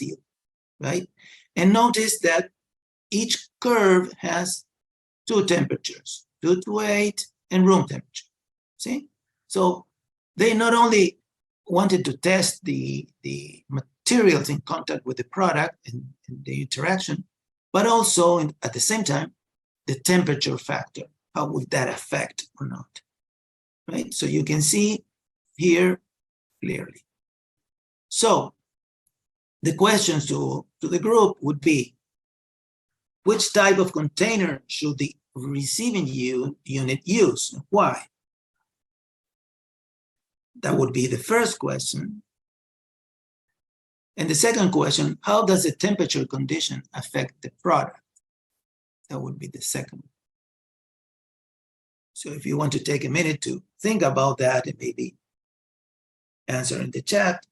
steel, right? And notice that each curve has two temperatures, 228 and room temperature, see? So they not only wanted to test the materials in contact with the product and the interaction, but also at the same time, the temperature factor. How would that affect or not, right? So you can see here clearly. So the questions to the group would be, which type of container should the receiving unit use? Why? That would be the first question. And the second question, how does the temperature condition affect the product? That would be the second. So if you want to take a minute to think about that and maybe answer in the chat.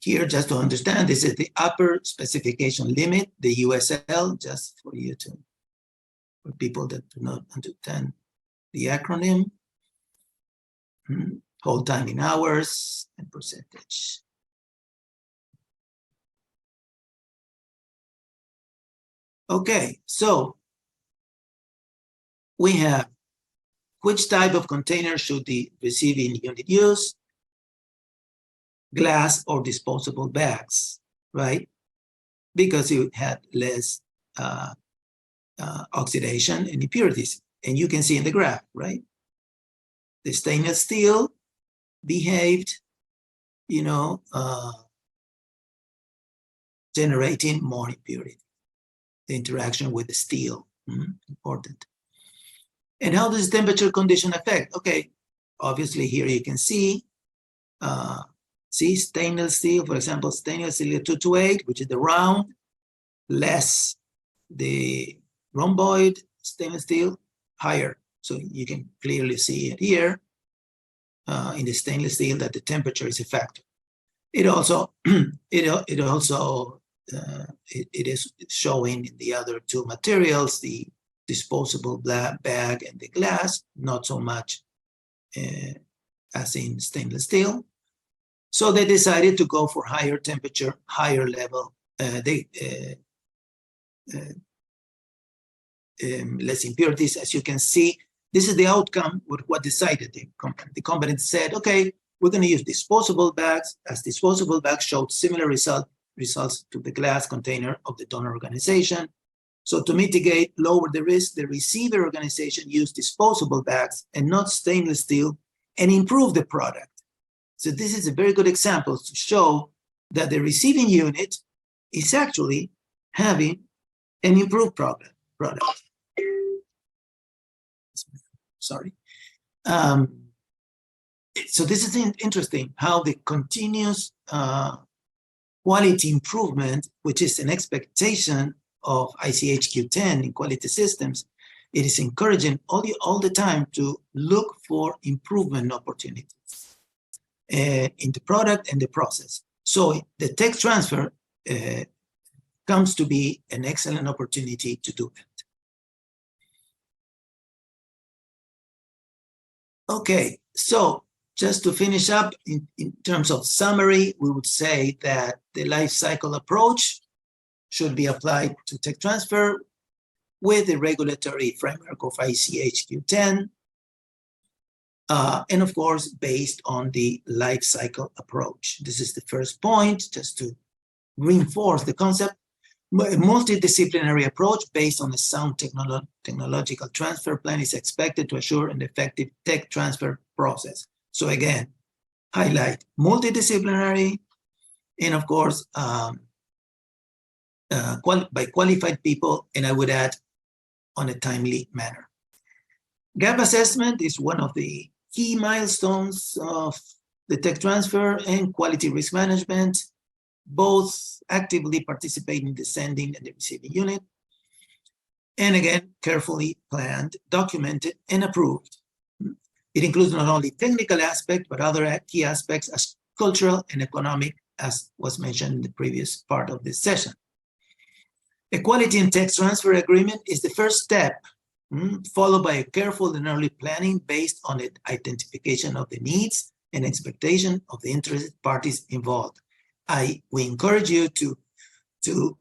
Here, just to understand, this is the upper specification limit, the USL, just for you to, for people that do not understand the acronym. Hold time in hours and percentage. Okay, so we have which type of container should the receiving unit use? Glass or disposable bags, right? Because it had less oxidation and impurities. And you can see in the graph, right? The stainless steel behaved, you know, generating more impurity. The interaction with the steel, important. And how does temperature condition affect? Okay, obviously here you can see, see stainless steel, for example, stainless steel 228, which is the round, less the rhomboid stainless steel, higher. So you can clearly see it here in the stainless steel that the temperature is a factor. It also, it is showing in the other two materials, the disposable bag and the glass, not so much as in stainless steel. So they decided to go for higher temperature, higher level, less impurities. As you can see, this is the outcome with what decided the company. The company said, okay, we're going to use disposable bags, as disposable bags showed similar results to the glass container of the donor organization. So to mitigate, lower the risk, the receiver organization used disposable bags and not stainless steel and improve the product. So this is a very good example to show that the receiving unit is actually having an improved product. Sorry. So this is interesting, how the continuous quality improvement, which is an expectation of ICHQ10 in quality systems, it is encouraging all the time to look for improvement opportunities in the product and the process. So the tech transfer comes to be an excellent opportunity to do that. Okay, so just to finish up, in terms of summary, we would say that the life cycle approach should be applied to tech transfer with the regulatory framework of ICHQ10, and of course, based on the life cycle approach. This is the first point, just to reinforce the concept. A multidisciplinary approach based on a sound technological transfer plan is expected to assure an effective tech transfer process. So again, highlight multidisciplinary, and of course, by qualified people, and I would add on a timely manner. Gap assessment is one of the key milestones of the tech transfer and quality risk management, both actively participating in the sending and the receiving unit. And again, carefully planned, documented, and approved. It includes not only technical aspects, but other key aspects as cultural and economic as was mentioned in the previous part of this session. Equality in tech transfer agreement is the first step, followed by a careful and early planning based on the identification of the needs and expectation of the interested parties involved. We encourage you to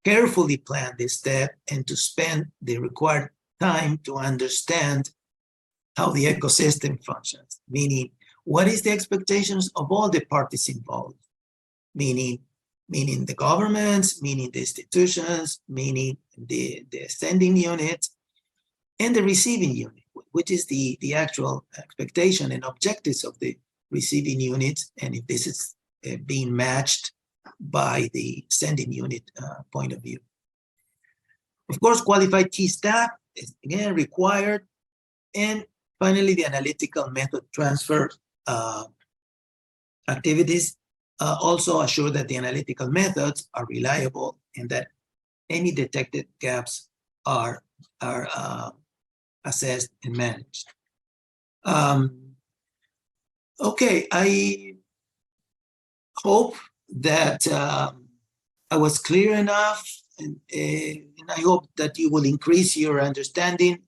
carefully plan this step and to spend the required time to understand how the ecosystem functions, meaning what is the expectations of all the parties involved, meaning the governments, meaning the institutions, meaning the sending unit, and the receiving unit, which is the actual expectation and objectives of the receiving unit, and if this is being matched by the sending unit point of view. Of course, qualified key staff is again required, and finally, the analytical method transfer activities also assure that the analytical methods are reliable and that any detected gaps are assessed and managed. Okay, I hope that I was clear enough, and I hope that you will increase your understanding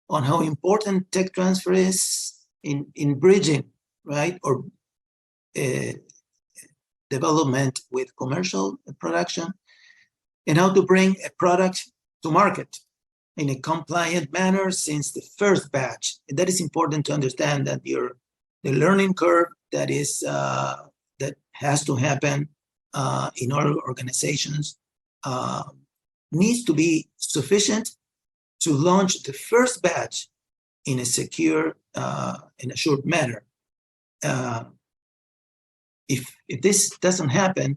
on how important tech transfer is in bridging, right, or development with commercial production, and how to bring a product to market in a compliant manner since the first batch. And that is important to understand, that the learning curve that is that has to happen in our organizations needs to be sufficient to launch the first batch in a secure and assured manner. If this doesn't happen,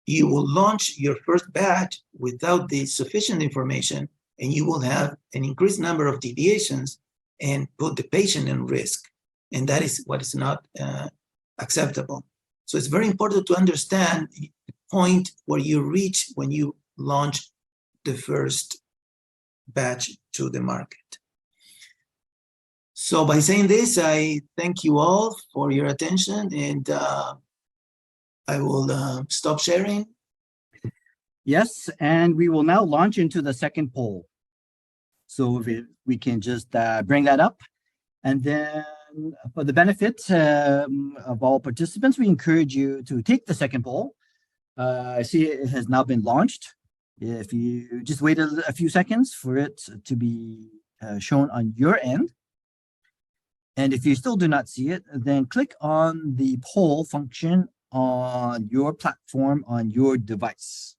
you will launch your first batch without the sufficient information, and you will have an increased number of deviations and put the patient in risk. And that is what is not acceptable. So it's very important to understand the point where you reach when you launch the first batch to the market. So by saying this, I thank you all for your attention, and I will stop sharing. Yes, and we will now launch into the second poll. So if we can just bring that up, and then for the benefit of all participants, we encourage you to take the second poll. I see it has now been launched. If you just wait a few seconds for it to be shown on your end. And if you still do not see it, then click on the poll function on your platform on your device.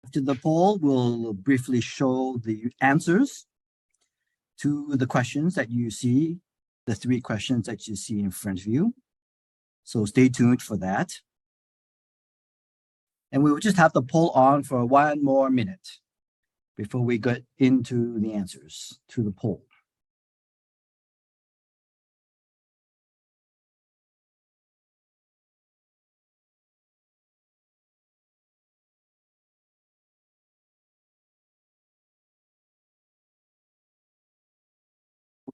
After the poll, we'll briefly show the answers to the questions that you see, the 3 questions that you see in front of you. So stay tuned for that. And we will just have the poll on for 1 more minute before we get into the answers to the poll.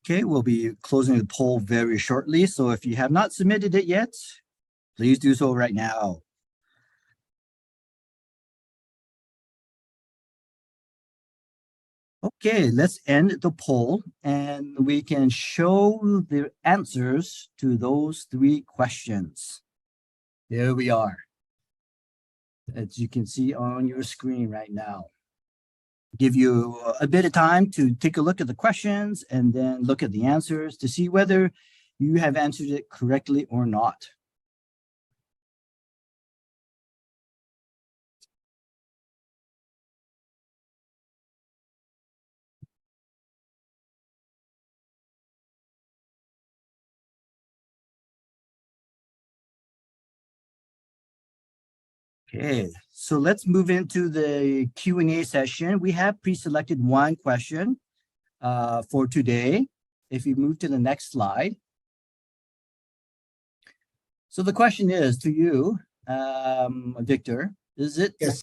Okay, we'll be closing the poll very shortly. So if you have not submitted it yet, please do so right now. Okay, let's end the poll, and we can show the answers to those 3 questions. There we are, as you can see on your screen right now. give you a bit of time to take a look at the questions and then look at the answers to see whether you have answered it correctly or not. Okay, so let's move into the Q&A session. We have pre-selected one question for today. If you move to the next slide. So the question is to you, Victor, is it Yes.